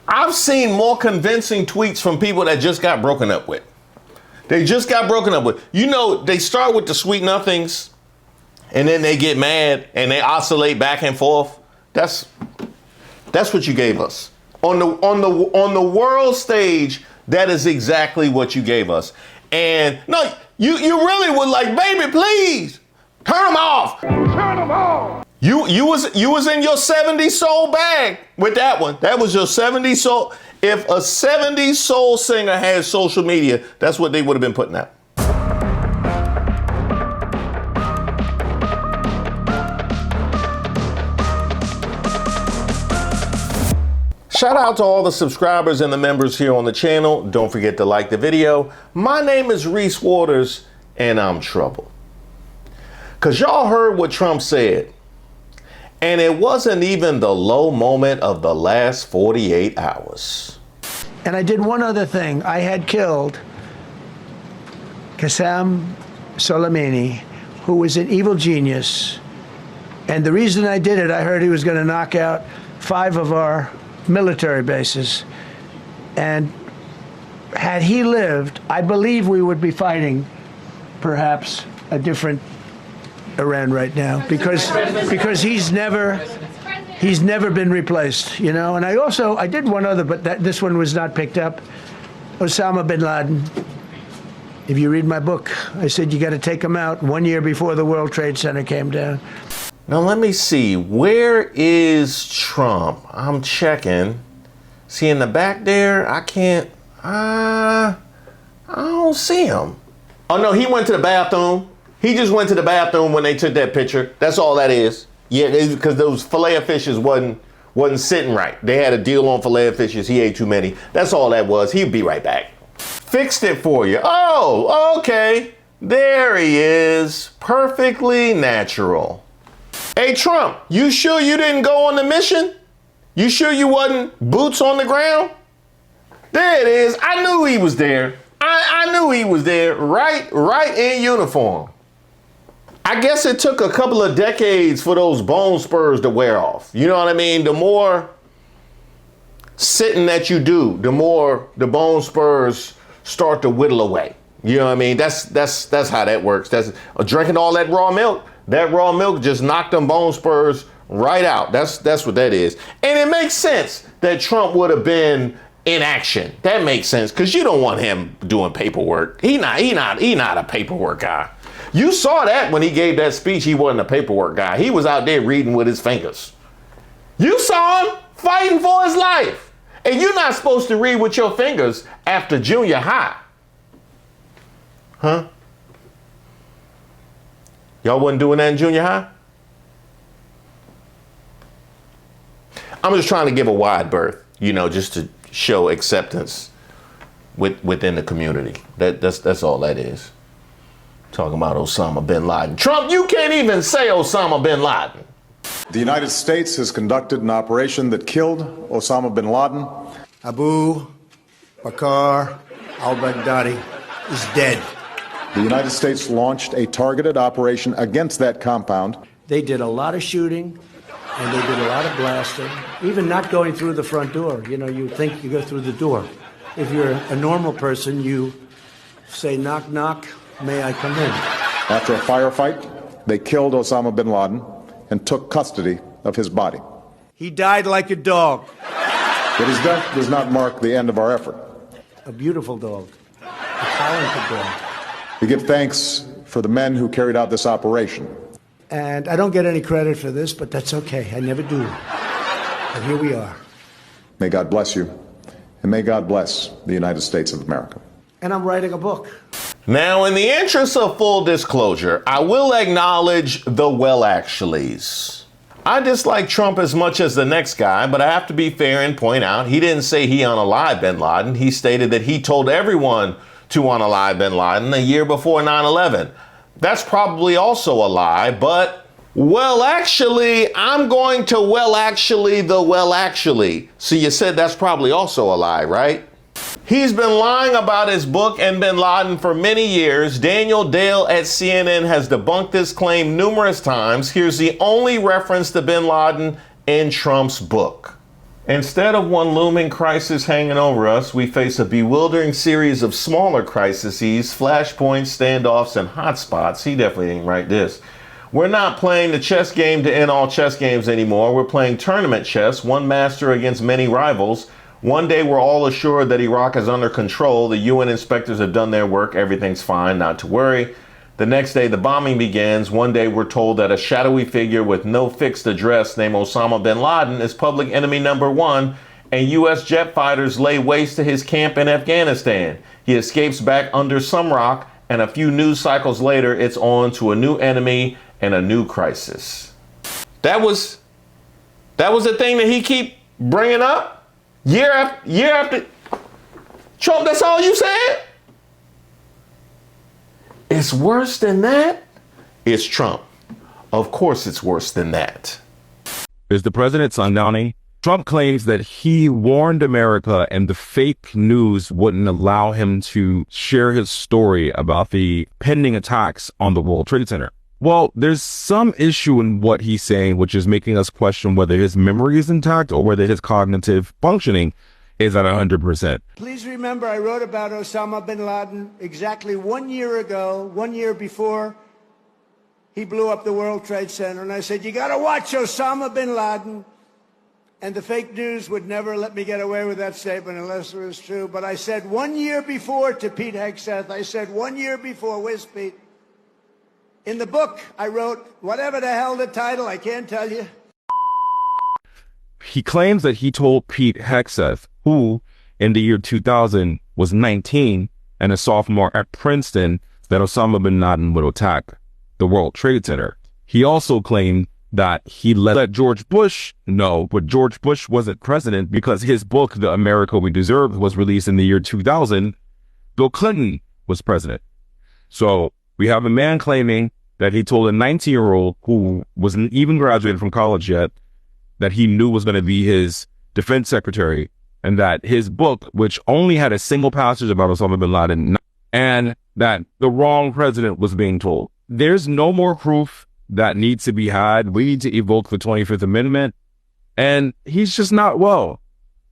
I've seen more convincing tweets from people that just got broken up with. They just got broken up with. You know, they start with the sweet nothings and then they get mad and they oscillate back and forth. That's what you gave us. On the world stage, that is exactly what you gave us. And no, you really would like, baby, please turn them off. Turn them off. You was in your 70s soul bag with that one. That was your 70s soul. If a 70s soul singer had social media, that's what they would have been putting out. Shout out to all the subscribers and the members here on the channel. Don't forget to like the video. My name is Reese Waters and I'm troubled. Cause y'all heard what Trump said. And it wasn't even the low moment of the last 48 hours. And I did one other thing. I had killed Qasem Soleimani, who was an evil genius. And the reason I did it, I heard he was going to knock out 5 of our military bases. And had he lived, I believe we would be fighting perhaps a different Iran right now, because he's never been replaced, you know. And I did one other, but this one was not picked up. Osama bin Laden. If you read my book, I said you got to take him out 1 year before the World Trade Center came down. Now let me see, where is Trump? I'm checking. See in the back there, I don't see him. Oh no, he went to the bathroom. He just went to the bathroom when they took that picture. That's all that is. Yeah, because those filet of fishes wasn't sitting right. They had a deal on filet of fishes. He ate too many. That's all that was. He'd be right back. Fixed it for you. Oh, okay. There he is. Perfectly natural. Hey, Trump, you sure you didn't go on the mission? You sure you wasn't boots on the ground? There it is. I knew he was there. I knew he was there. Right in uniform. I guess it took a couple of decades for those bone spurs to wear off. You know what I mean? The more sitting that you do, the more the bone spurs start to whittle away. You know what I mean? That's how that works. That's drinking all that raw milk. That raw milk just knocked them bone spurs right out. That's what that is. And it makes sense that Trump would have been in action. That makes sense because you don't want him doing paperwork. He not a paperwork guy. You saw that when he gave that speech. He wasn't a paperwork guy. He was out there reading with his fingers. You saw him fighting for his life. And you're not supposed to read with your fingers after junior high. Huh? Y'all wasn't doing that in junior high? I'm just trying to give a wide berth, you know, just to show acceptance within the community. That's all that is. Talking about Osama bin Laden. Trump, you can't even say Osama bin Laden. The United States has conducted an operation that killed Osama bin Laden. Abu Bakr al-Baghdadi is dead. The United States launched a targeted operation against that compound. They did a lot of shooting and they did a lot of blasting, even not going through the front door. You know, you think you go through the door. If you're a normal person, you say, knock, knock, may I come in? After a firefight, they killed Osama bin Laden and took custody of his body. He died like a dog. But his death does not mark the end of our effort. A beautiful dog, a talented dog. We give thanks for the men who carried out this operation. And I don't get any credit for this, but that's okay. I never do. But here we are. May God bless you, and may God bless the United States of America. And I'm writing a book. Now, in the interest of full disclosure, I will acknowledge the well actuallys. I dislike Trump as much as the next guy, but I have to be fair and point out he didn't say he unalived bin Laden. He stated that he told everyone to unalive bin Laden a year before 9/11. That's probably also a lie, but well, actually, I'm going to well, actually. So you said that's probably also a lie, right? He's been lying about his book and bin Laden for many years. Daniel Dale at CNN has debunked this claim numerous times. Here's the only reference to bin Laden in Trump's book. Instead of one looming crisis hanging over us, we face a bewildering series of smaller crises, flashpoints, standoffs, and hotspots. He definitely didn't write this. We're not playing the chess game to end all chess games anymore. We're playing tournament chess, one master against many rivals. One day we're all assured that Iraq is under control. The UN inspectors have done their work. Everything's fine, not to worry. The next day the bombing begins. One day we're told that a shadowy figure with no fixed address named Osama bin Laden is public enemy number one, and US jet fighters lay waste to his camp in Afghanistan. He escapes back under some rock, and a few news cycles later it's on to a new enemy and a new crisis. That was the thing that he keep bringing up year after. Trump, that's all you said? It's worse than that? It's Trump. Of course it's worse than that. Is the president sundowning? Trump claims that he warned America and the fake news wouldn't allow him to share his story about the pending attacks on the World Trade Center. Well, there's some issue in what he's saying, which is making us question whether his memory is intact or whether his cognitive functioning is at 100%. Please remember, I wrote about Osama bin Laden exactly 1 year ago, 1 year before he blew up the World Trade Center. And I said, you got to watch Osama bin Laden. And the fake news would never let me get away with that statement unless it was true. But I said 1 year before to Pete Hegseth, I said 1 year before, where's Pete? In the book, I wrote, whatever the hell the title, I can't tell you. He claims that he told Pete Hegseth, who in the year 2000 was 19 and a sophomore at Princeton, that Osama bin Laden would attack the World Trade Center. He also claimed that he let George Bush know, but George Bush wasn't president because his book, The America We Deserve, was released in the year 2000. Bill Clinton was president. So we have a man claiming that he told a 19-year-old who wasn't even graduated from college yet that he knew was going to be his defense secretary, and that his book, which only had a single passage about Osama bin Laden, and that the wrong president was being told. There's no more proof that needs to be had. We need to evoke the 25th Amendment, and he's just not well.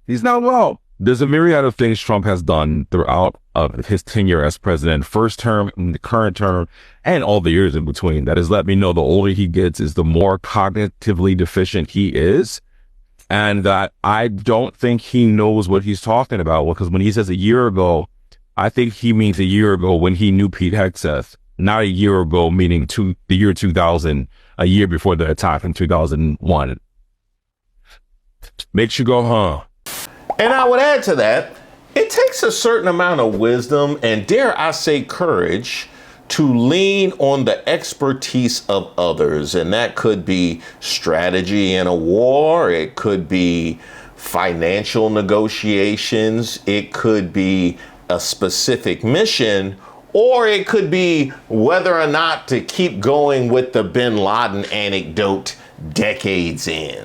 He's not well. There's a myriad of things Trump has done throughout of his tenure as president, first term, the current term, and all the years in between. That has let me know the older he gets is the more cognitively deficient he is, and that I don't think he knows what he's talking about. Because when he says a year ago, I think he means a year ago when he knew Pete Hegseth, not a year ago, meaning the year 2000, a year before the attack in 2001. Makes you go, huh? And I would add to that, it takes a certain amount of wisdom and, dare I say, courage to lean on the expertise of others. And that could be strategy in a war. It could be financial negotiations. It could be a specific mission, or it could be whether or not to keep going with the bin Laden anecdote decades in.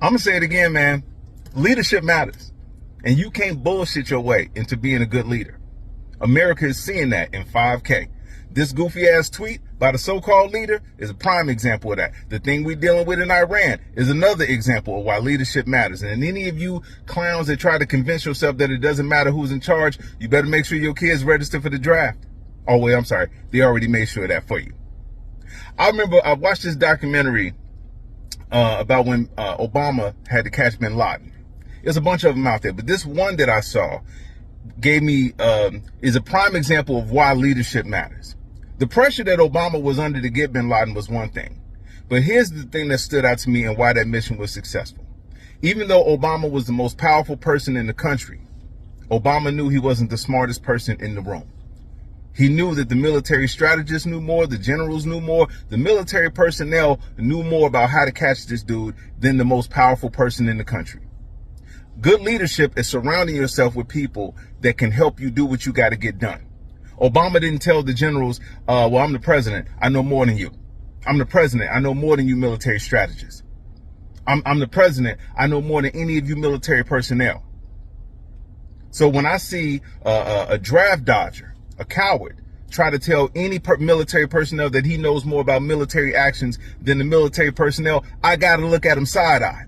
I'm going to say it again, man. Leadership matters, and you can't bullshit your way into being a good leader. America is seeing that in 5K. This goofy ass tweet by the so-called leader is a prime example of that. The thing we're dealing with in Iran is another example of why leadership matters. And any of you clowns that try to convince yourself that it doesn't matter who's in charge, you better make sure your kids register for the draft. Oh, wait, I'm sorry. They already made sure of that for you. I remember I watched this documentary about when Obama had to catch bin Laden. There's a bunch of them out there, but this one that I saw gave me, is a prime example of why leadership matters. The pressure that Obama was under to get bin Laden was one thing, but here's the thing that stood out to me and why that mission was successful. Even though Obama was the most powerful person in the country, Obama knew he wasn't the smartest person in the room. He knew that the military strategists knew more, the generals knew more, the military personnel knew more about how to catch this dude than the most powerful person in the country. Good leadership is surrounding yourself with people that can help you do what you got to get done. Obama didn't tell the generals, well, I'm the president, I know more than you. I'm the president, I know more than you military strategists. I'm the president, I know more than any of you military personnel. So when I see a draft dodger, a coward, try to tell any military personnel that he knows more about military actions than the military personnel, I got to look at him side-eye.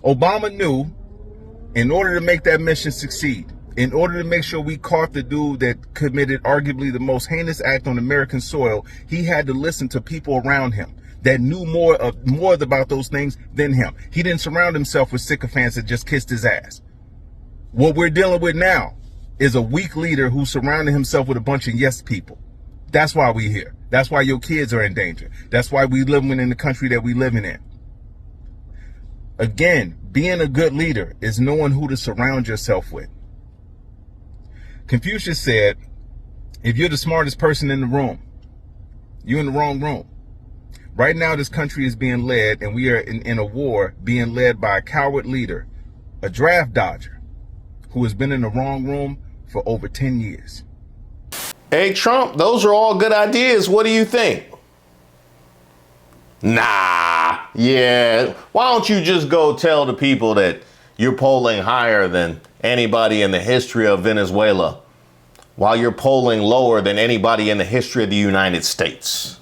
Obama knew in order to make that mission succeed, in order to make sure we caught the dude that committed arguably the most heinous act on American soil, he had to listen to people around him that knew more about those things than him. He didn't surround himself with sycophants that just kissed his ass. What we're dealing with now is a weak leader who surrounded himself with a bunch of yes people. That's why we're here. That's why your kids are in danger. That's why we living in the country that we living in. Again, being a good leader is knowing who to surround yourself with. Confucius said, if you're the smartest person in the room, you're in the wrong room. Right now, this country is being led, and we are in a war being led by a coward leader, a draft dodger, who has been in the wrong room for over 10 years. Hey, Trump, those are all good ideas. What do you think? Nah, yeah. Why don't you just go tell the people that you're polling higher than anybody in the history of Venezuela, while you're polling lower than anybody in the history of the United States?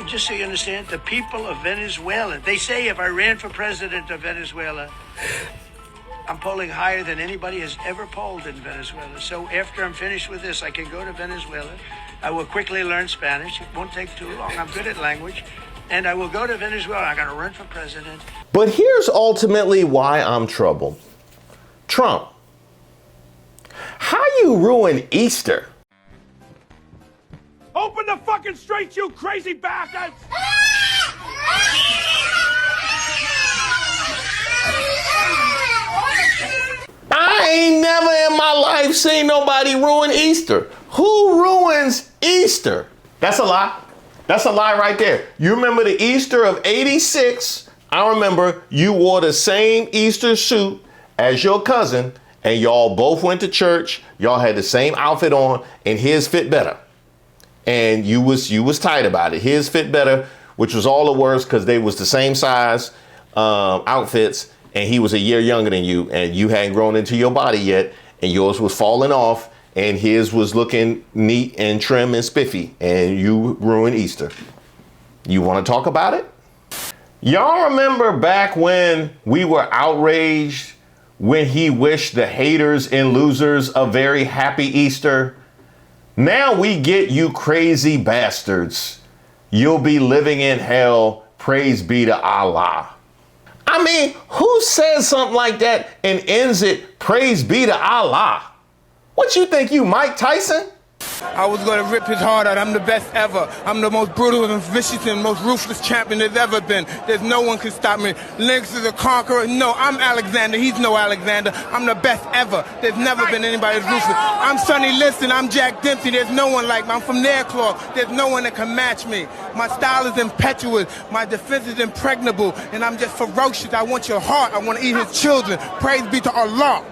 Just so you understand, the people of Venezuela, they say if I ran for president of Venezuela, I'm polling higher than anybody has ever polled in Venezuela. So after I'm finished with this, I can go to Venezuela. I will quickly learn Spanish. It won't take too long. I'm good at language. And I will go to Venezuela. I'm going to run for president. But here's ultimately why I'm troubled. Trump, how you ruin Easter? Open the fucking streets, you crazy bastards! I ain't never in my life seen nobody ruin Easter. Who ruins Easter? That's a lie. That's a lie right there. You remember the Easter of '86? I remember you wore the same Easter suit as your cousin, and y'all both went to church. Y'all had the same outfit on, and his fit better. And you was tight about it. His fit better, which was all the worse because they was the same size outfits, and he was a year younger than you, and you hadn't grown into your body yet, and yours was falling off, and his was looking neat and trim and spiffy, and you ruined Easter. You want to talk about it? Y'all remember back when we were outraged when he wished the haters and losers a very happy Easter? Now we get you crazy bastards. You'll be living in hell. Praise be to Allah. I mean, who says something like that and ends it, praise be to Allah? What you think, you Mike Tyson? I was going to rip his heart out. I'm the best ever. I'm the most brutal and vicious and most ruthless champion there's ever been. There's no one can stop me. Lynx is a conqueror. No, I'm Alexander. He's no Alexander. I'm the best ever. There's never been anybody as ruthless. I'm Sonny Liston. I'm Jack Dempsey. There's no one like me. I'm from Nairclaw. There's no one that can match me. My style is impetuous. My defense is impregnable. And I'm just ferocious. I want your heart. I want to eat his children. Praise be to Allah.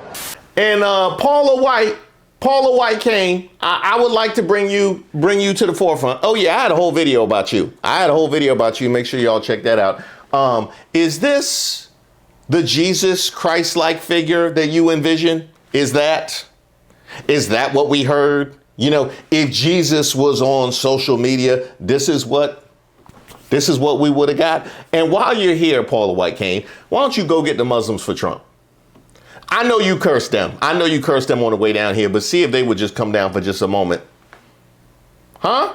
And Paula White came. I would like to bring you to the forefront. Oh yeah, I had a whole video about you. Make sure y'all check that out. Is this the Jesus Christ-like figure that you envision? Is that what we heard? You know, if Jesus was on social media, this is what we would have got. And while you're here, Paula White Kane, why don't you go get the Muslims for Trump? I know you cursed them. I know you cursed them on the way down here, but see if they would just come down for just a moment. Huh?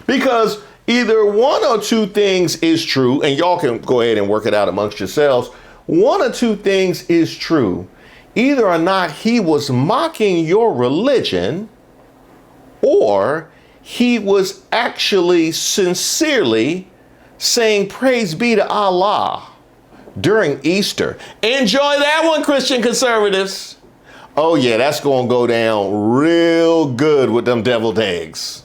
Because either one or two things is true, and y'all can go ahead and work it out amongst yourselves. One or two things is true. Either or not he was mocking your religion, or he was actually sincerely saying praise be to Allah during Easter. Enjoy that one, Christian conservatives. Oh yeah, that's gonna go down real good with them deviled eggs.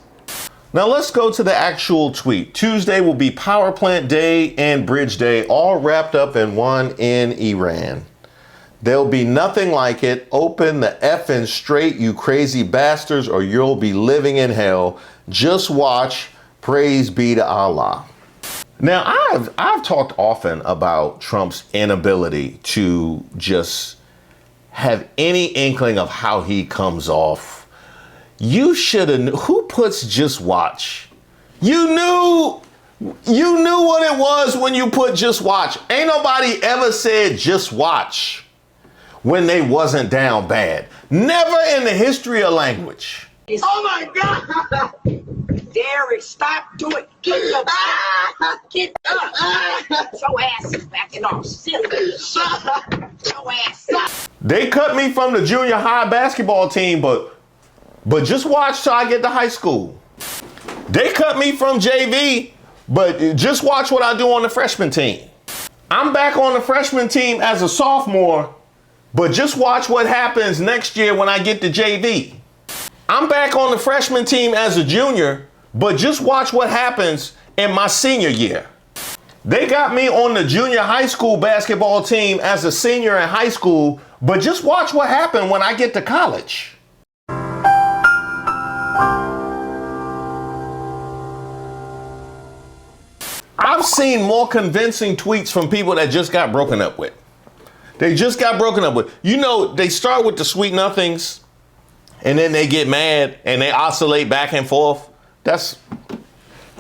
Now let's go to the actual tweet. Tuesday will be Power Plant Day and Bridge Day, all wrapped up in one in Iran. There'll be nothing like it. Open the effing Strait, you crazy bastards, or you'll be living in hell. Just watch. Praise be to Allah. Now, I've talked often about Trump's inability to just have any inkling of how he comes off. You should have, who puts just watch? You You knew what it was when you put just watch. Ain't nobody ever said just watch when they wasn't down bad. Never in the history of language. Oh my God! Derek, stop doing. Get your get up. Your ass is backing off. Silly. Your ass up. They cut me from the junior high basketball team, but just watch till I get to high school. They cut me from JV, but just watch what I do on the freshman team. I'm back on the freshman team as a sophomore, but just watch what happens next year when I get to JV. I'm back on the freshman team as a junior, but just watch what happens in my senior year. They got me on the junior high school basketball team as a senior in high school, but just watch what happens when I get to college. I've seen more convincing tweets from people that just got broken up with. They just got broken up with. You know, they start with the sweet nothings, and then they get mad and they oscillate back and forth. That's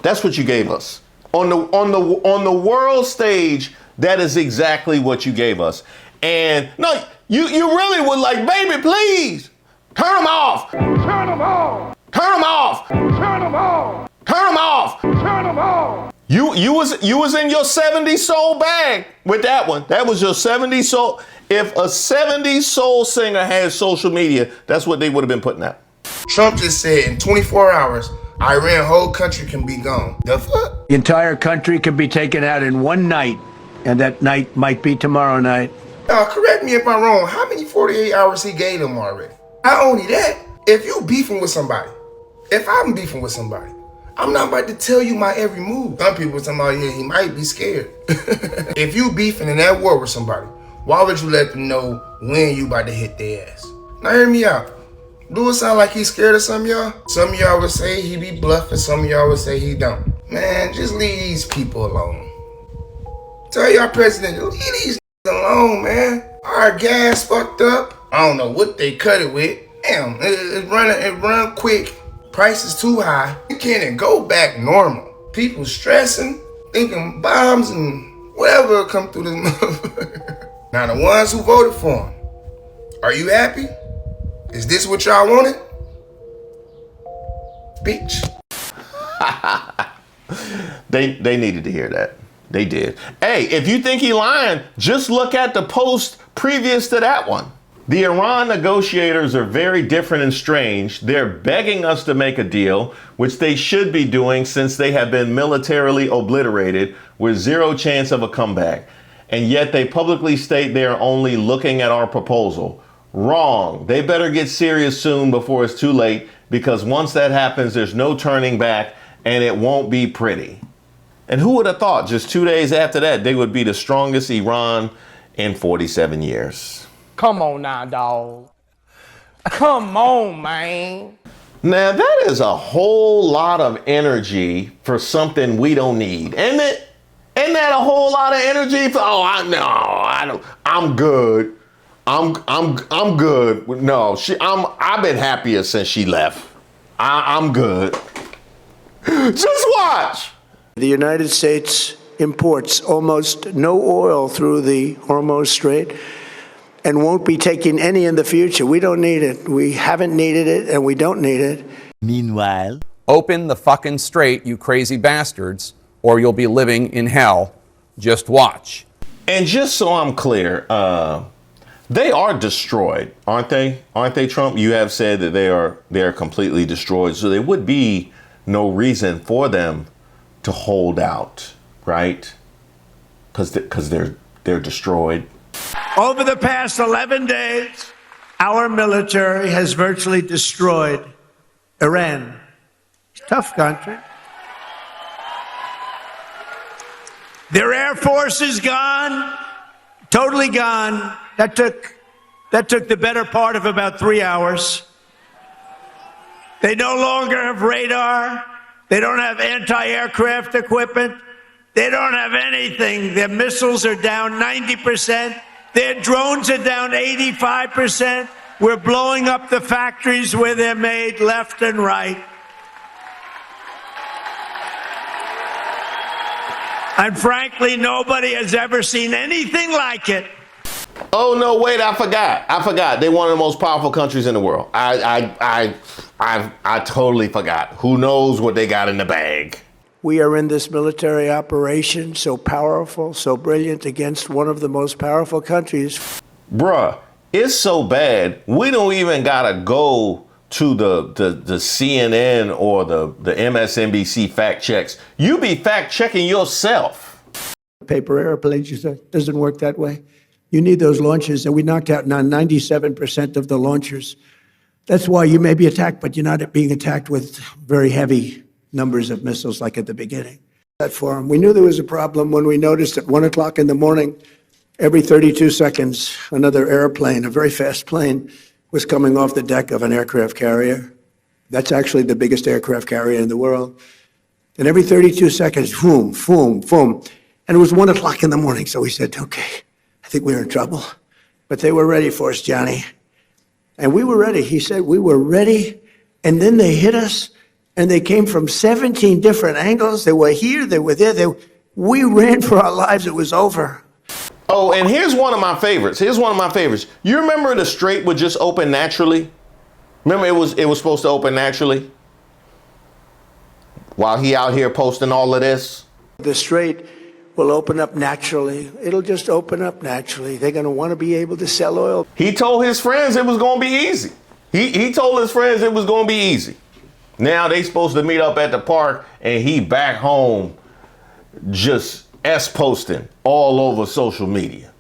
what you gave us. On the world stage, that is exactly what you gave us. And no, you really would like, baby, please, turn them off. Turn them off. Turn them off. Turn them off. Turn them off. Turn them off. You was in your 70s soul bag with that one. That was your 70s soul. If a 70s soul singer had social media, that's what they would have been putting out. Trump just said in 24 hours, Iran whole country can be gone. The fuck? The entire country could be taken out in one night, and that night might be tomorrow night. Now, correct me if I'm wrong. How many 48 hours he gave them already? Not only that, if you beefing with somebody, if I'm beefing with somebody, I'm not about to tell you my every move. Some people talking about, yeah, he might be scared. If you beefing in that war with somebody, why would you let them know when you about to hit their ass? Now hear me out. Do it sound like he's scared of some of y'all? Some of y'all would say he be bluffing, some of y'all would say he don't. Man, just leave these people alone. Tell y'all president, leave these alone, man. Our gas fucked up. I don't know what they cut it with. Damn, it run quick. Price is too high. You can't even go back normal. People stressing, thinking bombs and whatever come through this motherfucker. Now the ones who voted for him, are you happy? Is this what y'all wanted? Bitch. They needed to hear that. They did. Hey, if you think he lying, just look at the post previous to that one. The Iran negotiators are very different and strange. They're begging us to make a deal, which they should be doing since they have been militarily obliterated with zero chance of a comeback. And yet they publicly state they are only looking at our proposal. Wrong. They better get serious soon before it's too late, because once that happens, there's no turning back and it won't be pretty. And who would have thought just 2 days after that, they would be the strongest Iran in 47 years. Come on now, dog. Come on, man. Now that is a whole lot of energy for something we don't need. Ain't that a whole lot of energy for, I'm good. I'm good. No, I've been happier since she left. I'm good. Just watch. The United States imports almost no oil through the Hormuz Strait and won't be taking any in the future. We don't need it. We haven't needed it, and we don't need it. Meanwhile, open the fucking strait, you crazy bastards, or you'll be living in hell. Just watch. And just so I'm clear, they are destroyed, aren't they? Aren't they, Trump? You have said that they are completely destroyed, so there would be no reason for them to hold out, right? Because they're destroyed. Over the past 11 days, our military has virtually destroyed Iran. Tough country. Their air force is gone, totally gone. That took the better part of about 3 hours. They no longer have radar. They don't have anti-aircraft equipment. They don't have anything. Their missiles are down 90%. Their drones are down 85%. We're blowing up the factories where they're made left and right. And frankly, nobody has ever seen anything like it. Oh no, wait, I forgot. They're one of the most powerful countries in the world. I totally forgot. Who knows what they got in the bag? We are in this military operation, so powerful, so brilliant, against one of the most powerful countries. Bruh, it's so bad, we don't even gotta go to the CNN or the MSNBC fact checks. You be fact checking yourself. Paper airplanes, you said, doesn't work that way. You need those launchers, and we knocked out now 97% of the launchers. That's why you may be attacked, but you're not being attacked with very heavy numbers of missiles like at the beginning. That forum, we knew there was a problem when we noticed at 1 o'clock in the morning, every 32 seconds, another airplane, a very fast plane, was coming off the deck of an aircraft carrier. That's actually the biggest aircraft carrier in the world. And every 32 seconds, boom, boom, boom. And it was 1 o'clock in the morning, so we said, okay, I think we're in trouble. But they were ready for us, Johnny. And we were ready. He said we were ready, and then they hit us. And they came from 17 different angles. They were here, they were there. We ran for our lives. It was over. Oh, and here's one of my favorites. You remember the Strait would just open naturally? Remember it was supposed to open naturally? While he out here posting all of this? The Strait will open up naturally. It'll just open up naturally. They're going to want to be able to sell oil. He told his friends it was going to be easy. He told his friends it was going to be easy. Now they supposed to meet up at the park, and he back home just posting all over social media.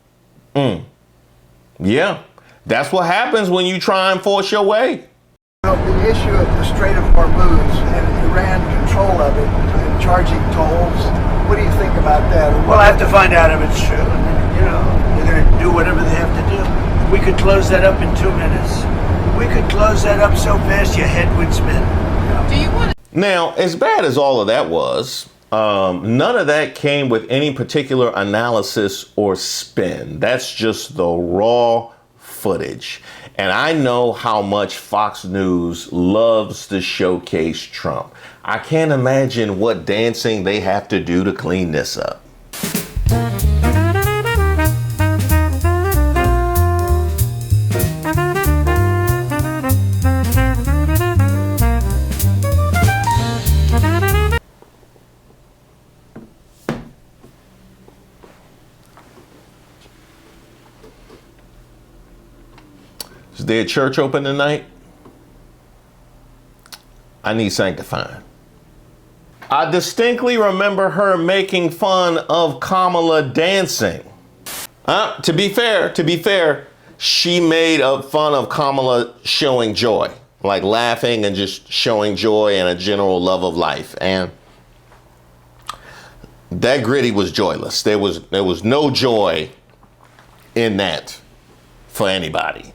Yeah, that's what happens when you try and force your way. The issue of the Strait of Hormuz and Iran control of it and charging tolls, what do you think about that? Well, I have to find out if it's true. They're going to do whatever they have to do. We could close that up in 2 minutes. We could close that up so fast your head would spin. Now, as bad as all of that was, none of that came with any particular analysis or spin. That's just the raw footage. And I know how much Fox News loves to showcase Trump. I can't imagine what dancing they have to do to clean this up. Is there a church open tonight? I need sanctifying. I distinctly remember her making fun of Kamala dancing. To be fair, she made fun of Kamala showing joy, like laughing and just showing joy and a general love of life. And that gritty was joyless. There was no joy in that for anybody.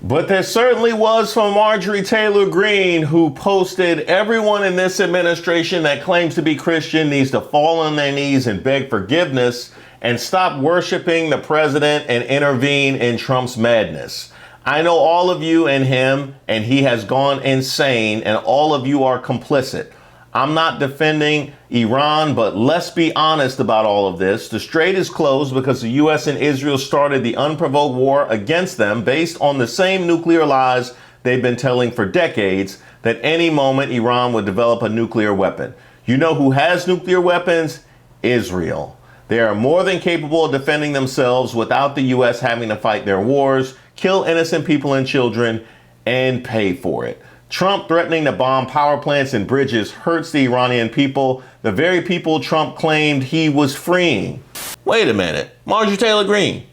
But there certainly was from Marjorie Taylor Greene, who posted, everyone in this administration that claims to be Christian needs to fall on their knees and beg forgiveness and stop worshiping the president and intervene in Trump's madness. I know all of you and him, and he has gone insane, and all of you are complicit. I'm not defending Iran, but let's be honest about all of this. The Strait is closed because the U.S. and Israel started the unprovoked war against them based on the same nuclear lies they've been telling for decades, that any moment Iran would develop a nuclear weapon. You know who has nuclear weapons? Israel. They are more than capable of defending themselves without the U.S. having to fight their wars, kill innocent people and children, and pay for it. Trump threatening to bomb power plants and bridges hurts the Iranian people, the very people Trump claimed he was freeing. Wait a minute, Marjorie Taylor Greene,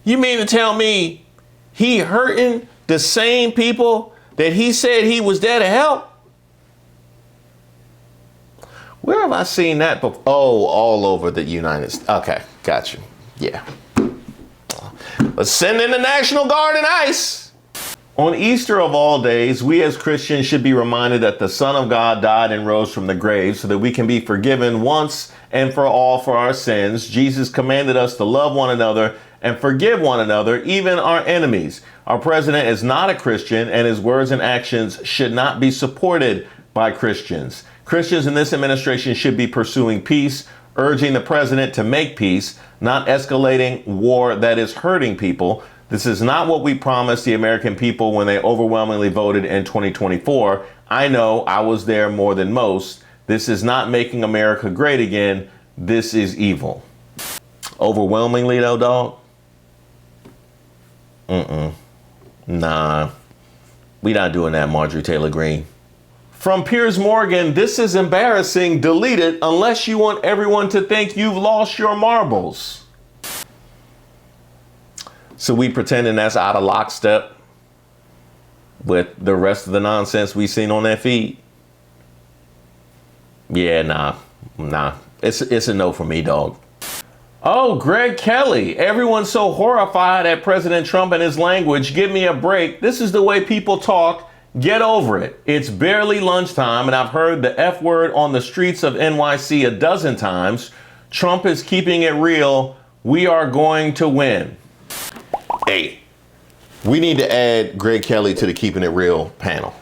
you mean to tell me he hurting the same people that he said he was there to help? Where have I seen that before? Oh, all over the United States. Okay, got you. Yeah. Let's send in the National Guard and ICE. On Easter of all days, we as Christians should be reminded that the Son of God died and rose from the grave so that we can be forgiven once and for all for our sins. Jesus commanded us to love one another and forgive one another, even our enemies. Our president is not a Christian, and his words and actions should not be supported by Christians. Christians in this administration should be pursuing peace, urging the president to make peace, not escalating war that is hurting people. This is not what we promised the American people when they overwhelmingly voted in 2024. I know, I was there more than most. This is not making America great again. This is evil. Overwhelmingly though, dog? Nah, we not doing that, Marjorie Taylor Greene. From Piers Morgan, this is embarrassing. Delete it unless you want everyone to think you've lost your marbles. So we pretending that's out of lockstep with the rest of the nonsense we seen on that feed? Yeah, nah. It's a no for me, dog. Oh, Greg Kelly. Everyone's so horrified at President Trump and his language. Give me a break. This is the way people talk. Get over it. It's barely lunchtime and I've heard the F word on the streets of NYC a dozen times. Trump is keeping it real. We are going to win. Hey, we need to add Greg Kelly to the Keeping It Real panel.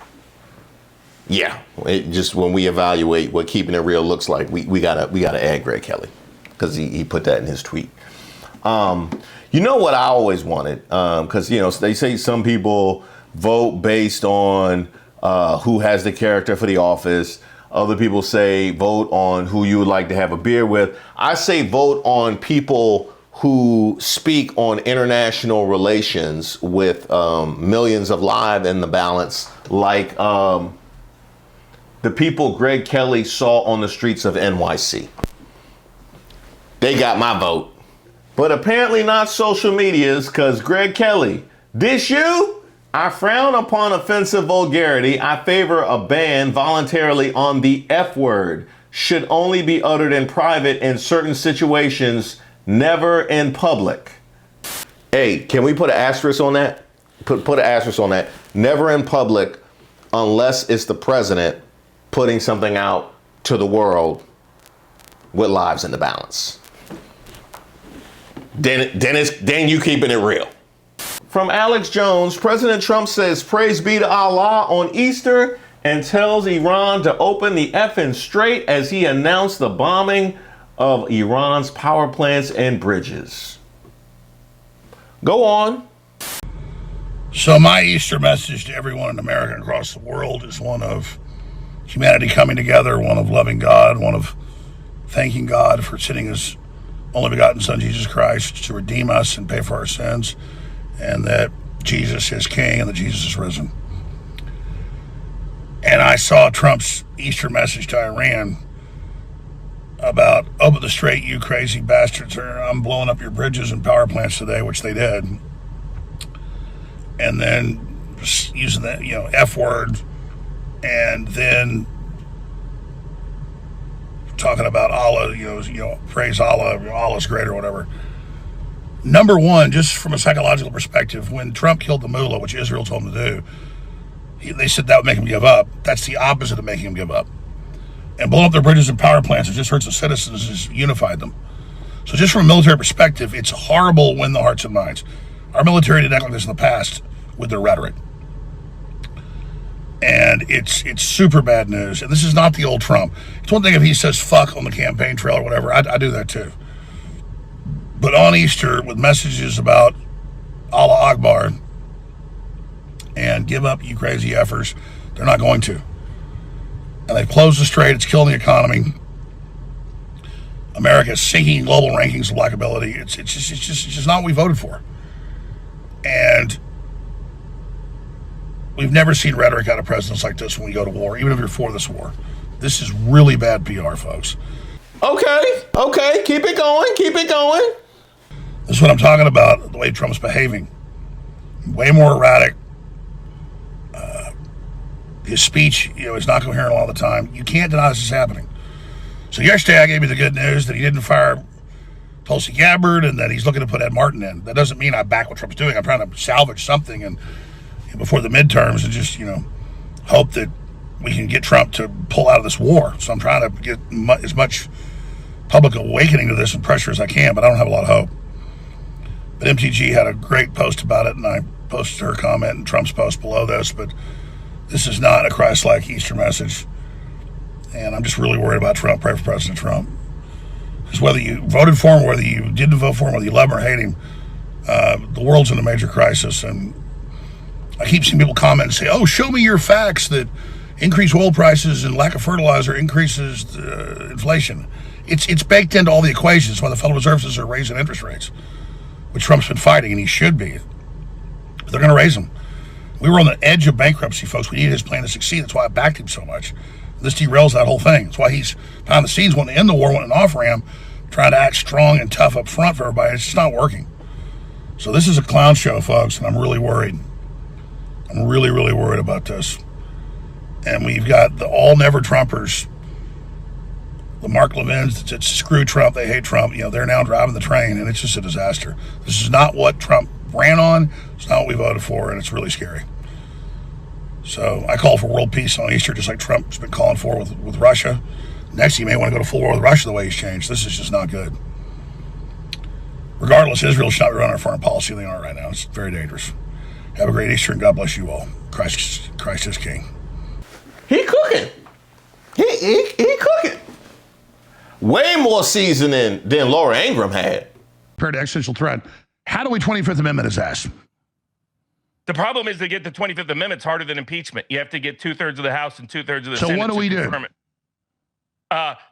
Yeah, just when we evaluate what keeping it real looks like, we gotta add Greg Kelly because he put that in his tweet. You know what I always wanted, because they say some people vote based on who has the character for the office. Other people say vote on who you would like to have a beer with. I say vote on people who speak on international relations with millions of lives in the balance, like the people Greg Kelly saw on the streets of NYC. They got my vote. But apparently not social media's, because Greg Kelly, this you? I frown upon offensive vulgarity. I favor a ban voluntarily on the F word. Should only be uttered in private in certain situations, never in public. Hey, can we put an asterisk on that? Put an asterisk on that. Never in public unless it's the president putting something out to the world with lives in the balance. Then you keeping it real. From Alex Jones, President Trump says praise be to Allah on Easter and tells Iran to open the effing strait as he announced the bombing of Iran's power plants and bridges. Go on. So my Easter message to everyone in America and across the world is one of humanity coming together, one of loving God, one of thanking God for sending his only begotten Son, Jesus Christ, to redeem us and pay for our sins, and that Jesus is King and that Jesus is risen. And I saw Trump's Easter message to Iran about open the strait, you crazy bastards, or I'm blowing up your bridges and power plants today, which they did. And then using that, F word, and then talking about Allah, praise Allah, Allah's great or whatever. Number one, just from a psychological perspective, when Trump killed the mullah, which Israel told him to do, they said that would make him give up. That's the opposite of making him give up. And blowing up their bridges and power plants, it just hurts the citizens, just unified them. So just from a military perspective, it's horrible win the hearts and minds. Our military did act like this in the past with their rhetoric. And it's super bad news. And this is not the old Trump. It's one thing if he says fuck on the campaign trail or whatever. I do that too. But on Easter, with messages about Allah Akbar and give up, you crazy effers, they're not going to. And they've closed the strait. It's killing the economy. America is sinking global rankings of likability. It's just not what we voted for. And we've never seen rhetoric out of presidents like this when we go to war, even if you're for this war. This is really bad PR, folks. Okay. Keep it going. This is what I'm talking about, the way Trump's behaving. Way more erratic. His speech, is not coherent all the time. You can't deny this is happening. So yesterday I gave you the good news that he didn't fire Tulsi Gabbard and that he's looking to put Ed Martin in. That doesn't mean I back what Trump's doing. I'm trying to salvage something and before the midterms and just, hope that we can get Trump to pull out of this war. So I'm trying to get as much public awakening to this and pressure as I can, but I don't have a lot of hope. But MTG had a great post about it, and I posted her comment and Trump's post below this, but this is not a Christ-like Easter message. And I'm just really worried about Trump. Pray for President Trump. Because whether you voted for him, whether you didn't vote for him, whether you love him or hate him, the world's in a major crisis. And I keep seeing people comment and say, oh, show me your facts that increased oil prices and lack of fertilizer increases inflation. It's baked into all the equations. That's why the Federal Reserve are raising interest rates, which Trump's been fighting, and he should be. But they're going to raise them. We were on the edge of bankruptcy, folks. We needed his plan to succeed. That's why I backed him so much. This derails that whole thing. That's why he's behind the scenes wanting to end the war, wanting an off-ramp, trying to act strong and tough up front for everybody. It's just not working. So this is a clown show, folks, and I'm really worried. I'm really, really worried about this. And we've got the all-never-Trumpers, the Mark Levins that screw Trump, they hate Trump. You know, they're now driving the train, and it's just a disaster. This is not what Trump ran on. It's not what we voted for, and it's really scary. So I call for world peace on Easter, just like Trump's been calling for with Russia. Next, he may want to go to full war with Russia the way he's changed. This is just not good. Regardless, Israel should not be running our foreign policy they are right now. It's very dangerous. Have a great Easter, and God bless you all. Christ is King. He cooking. He cooking. Way more seasoning than Laura Ingraham had. Compared to existential threat, how do we 25th Amendment his ass? The problem is to get the 25th Amendment is harder than impeachment. You have to get 2/3 of the House and 2/3 of the Senate. So what do we do?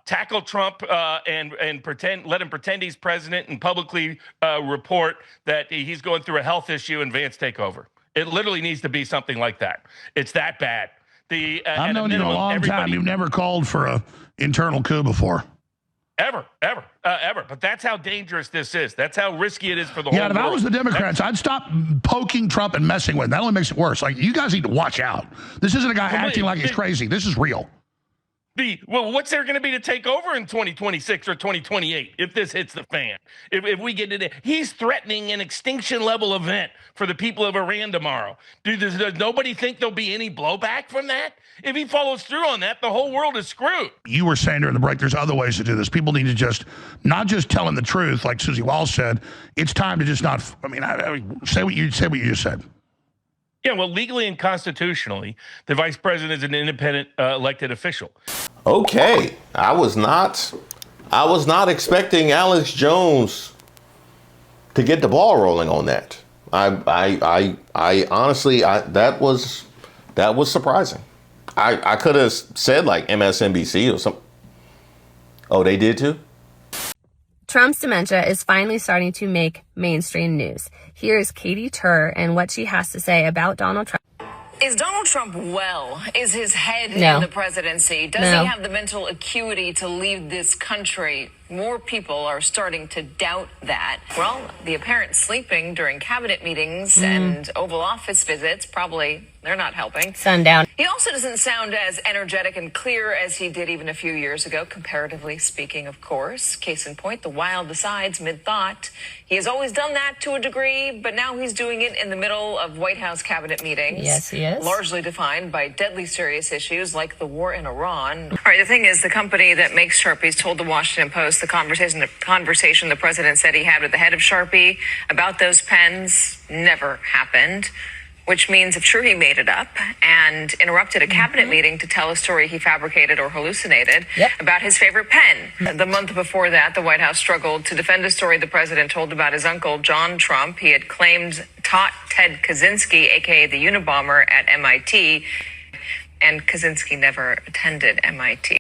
Tackle Trump and pretend, let him pretend he's president and publicly report that he's going through a health issue and Vance take over. It literally needs to be something like that. It's that bad. I've known you a long time. You've never called for an internal coup before. Ever. But that's how dangerous this is. That's how risky it is for the whole world. Yeah, if I was the Democrats, I'd stop poking Trump and messing with him. That only makes it worse. Like, you guys need to watch out. This isn't a guy acting like he's crazy. This is real. Well, what's there going to be to take over in 2026 or 2028 if this hits the fan? If we get it, he's threatening an extinction level event for the people of Iran tomorrow. Does nobody think there'll be any blowback from that? If he follows through on that, the whole world is screwed. You were saying during the break, there's other ways to do this. People need to just, not just telling the truth, like Susie Walsh said. It's time to just not, say what you just said. Yeah, well, legally and constitutionally, the vice president is an independent elected official. Okay, I was not expecting Alex Jones to get the ball rolling on that. I honestly, that was surprising. I could have said like MSNBC or something. Oh, they did too? Trump's dementia is finally starting to make mainstream news. Here's Katie Tur and what she has to say about Donald Trump. Is Donald Trump well? Is his head No. in the presidency? Does No. he have the mental acuity to lead this country? More people are starting to doubt that. Well, the apparent sleeping during cabinet meetings and Oval Office visits, probably they're not helping. Sundown. He also doesn't sound as energetic and clear as he did even a few years ago, comparatively speaking, of course. Case in point, the wild decides mid-thought. He has always done that to a degree, but now he's doing it in the middle of White House cabinet meetings. Yes, he is. Largely defined by deadly serious issues like the war in Iran. All right, the thing is, the company that makes Sharpies told the Washington Post the conversation the president said he had with the head of Sharpie about those pens never happened. Which means if sure he made it up and interrupted a cabinet meeting to tell a story he fabricated or hallucinated about his favorite pen. The month before that, the White House struggled to defend a story the president told about his uncle, John Trump. He had claimed taught Ted Kaczynski, aka the Unabomber, at MIT, and Kaczynski never attended MIT.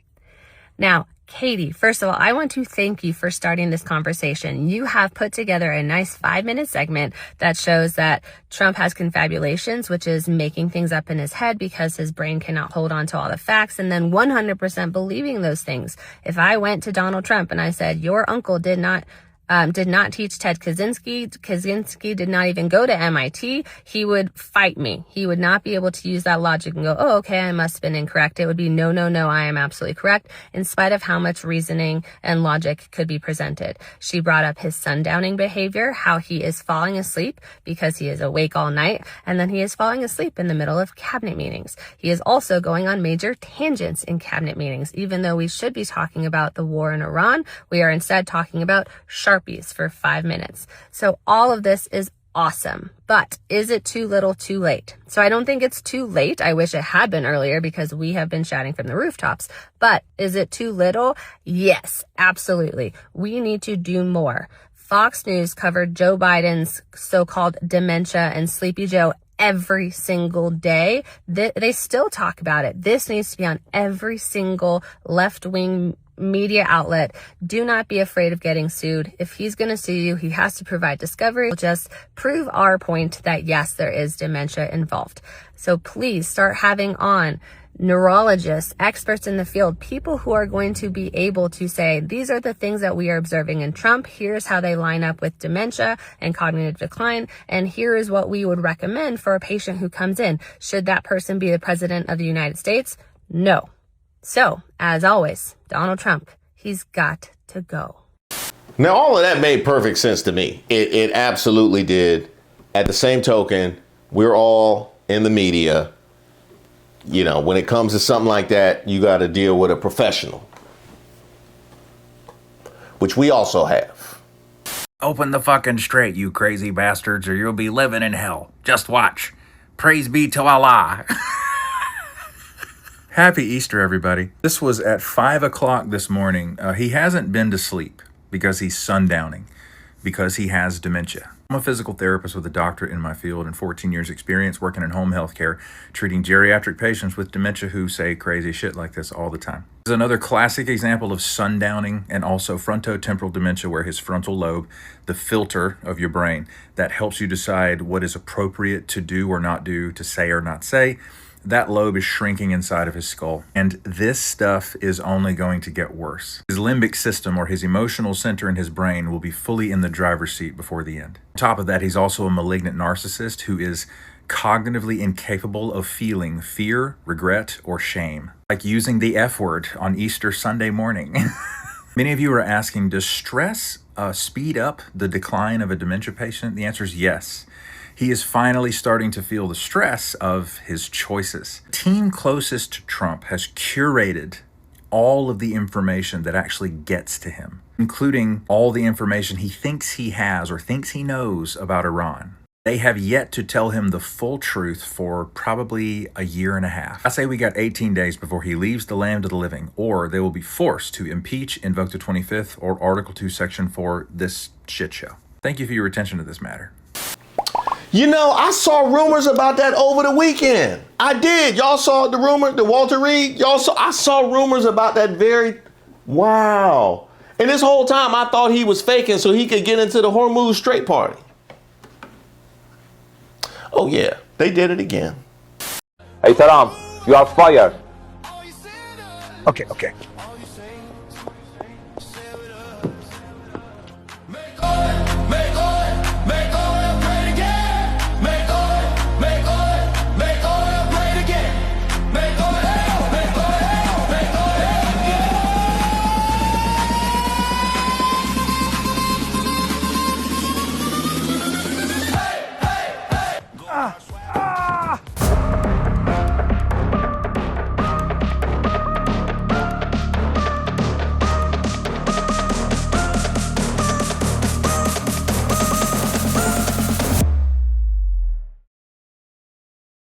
Now, Katie, first of all, I want to thank you for starting this conversation. You have put together a nice 5-minute segment that shows that Trump has confabulations, which is making things up in his head because his brain cannot hold on to all the facts, and then 100% believing those things. If I went to Donald Trump and I said, your uncle did not teach Ted Kaczynski did not even go to MIT, he would fight me. He would not be able to use that logic and go, oh, okay, I must have been incorrect. It would be, no, I am absolutely correct, in spite of how much reasoning and logic could be presented. She brought up his sundowning behavior, how he is falling asleep because he is awake all night, and then he is falling asleep in the middle of cabinet meetings. He is also going on major tangents in cabinet meetings. Even though we should be talking about the war in Iran, we are instead talking about Sharpies for 5 minutes. So all of this is awesome. But is it too little too late? So I don't think it's too late. I wish it had been earlier because we have been shouting from the rooftops. But is it too little? Yes, absolutely. We need to do more. Fox News covered Joe Biden's so-called dementia and Sleepy Joe every single day. They still talk about it. This needs to be on every single left-wing media outlet. Do not be afraid of getting sued. If he's going to sue you, he has to provide discovery. We'll just prove our point that yes, there is dementia involved. So please start having on neurologists, experts in the field, people who are going to be able to say, these are the things that we are observing in Trump. Here's how they line up with dementia and cognitive decline. And here is what we would recommend for a patient who comes in. Should that person be the president of the United States? No. So, as always, Donald Trump, he's got to go. Now, all of that made perfect sense to me. It absolutely did. At the same token, we're all in the media. You know, when it comes to something like that, you got to deal with a professional, which we also have. Open the fucking strait, you crazy bastards, or you'll be living in hell. Just watch. Praise be to Allah. Happy Easter, everybody. This was at 5 o'clock this morning. He hasn't been to sleep because he's sundowning, because he has dementia. I'm a physical therapist with a doctorate in my field and 14 years experience working in home health care, treating geriatric patients with dementia who say crazy shit like this all the time. This is another classic example of sundowning and also frontotemporal dementia, where his frontal lobe, the filter of your brain that helps you decide what is appropriate to do or not do, to say or not say, that lobe is shrinking inside of his skull. And this stuff is only going to get worse. His limbic system, or his emotional center in his brain, will be fully in the driver's seat before the end. On top of that, he's also a malignant narcissist who is cognitively incapable of feeling fear, regret, or shame. Like using the F word on Easter Sunday morning. Many of you are asking, does stress speed up the decline of a dementia patient? The answer is yes. He is finally starting to feel the stress of his choices. The team closest to Trump has curated all of the information that actually gets to him, including all the information he thinks he has or thinks he knows about Iran. They have yet to tell him the full truth for probably a year and a half. I say we got 18 days before he leaves the land of the living, or they will be forced to impeach, invoke the 25th, or Article 2, Section 4, this shit show. Thank you for your attention to this matter. You know, I saw rumors about that over the weekend. I did. Y'all saw the rumor, the Walter Reed? I saw rumors about that very, wow. And this whole time I thought he was faking so he could get into the Hormuz Strait party. Oh yeah, they did it again. Hey Tehran, you are fired. Okay.